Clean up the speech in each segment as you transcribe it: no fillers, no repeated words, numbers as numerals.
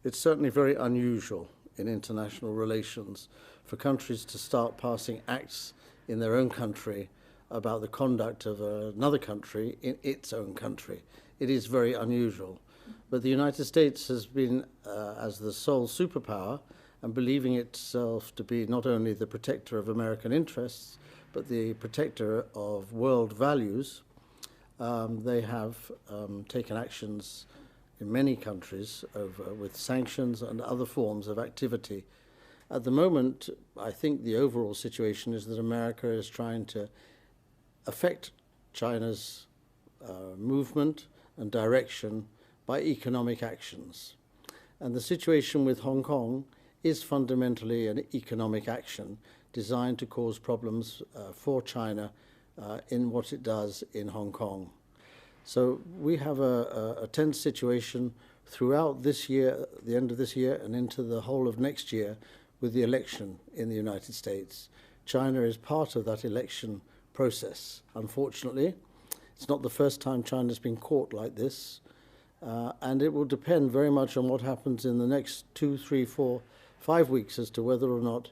It's certainly very unusual in international relations for countries to start passing acts in their own country about the conduct of another country in its own country. It is very unusual. But the United States has been, as the sole superpower, and believing itself to be not only the protector of American interests, but the protector of world values, they have taken actions in many countries with sanctions and other forms of activity. At the moment, I think the overall situation is that America is trying to affect China's movement and direction by economic actions. And the situation with Hong Kong is fundamentally an economic action designed to cause problems for China in what it does in Hong Kong. So we have a tense situation throughout this year, the end of this year, and into the whole of next year with the election in the United States. China is part of that election process. Unfortunately, it's not the first time China's been caught like this, and it will depend very much on what happens in the next 2, 3, 4, 5 weeks as to whether or not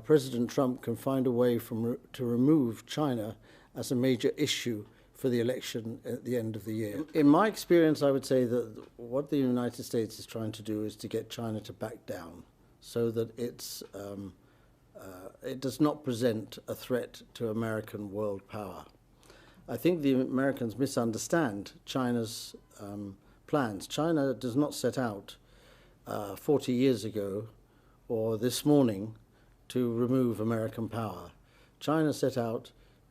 President Trump can find a way to remove China as a major issue for the election at the end of the year. In my experience, I would say that what the United States is trying to do is to get China to back down so that it does not present a threat to American world power. I think the Americans misunderstand China's plans. China does not set out 40 years ago or this morning to remove American power. China set out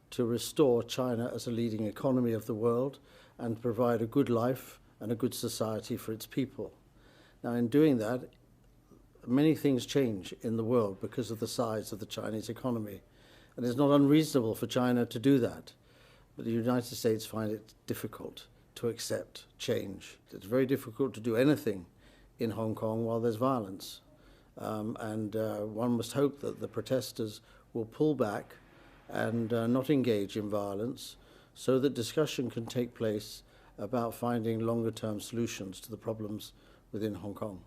to restore China as a leading economy of the world and provide a good life and a good society for its people. Now, in doing that, many things change in the world because of the size of the Chinese economy. And it's not unreasonable for China to do that. But the United States find it difficult to accept change. It's very difficult to do anything in Hong Kong while there's violence. One must hope that the protesters will pull back and not engage in violence so that discussion can take place about finding longer-term solutions to the problems within Hong Kong.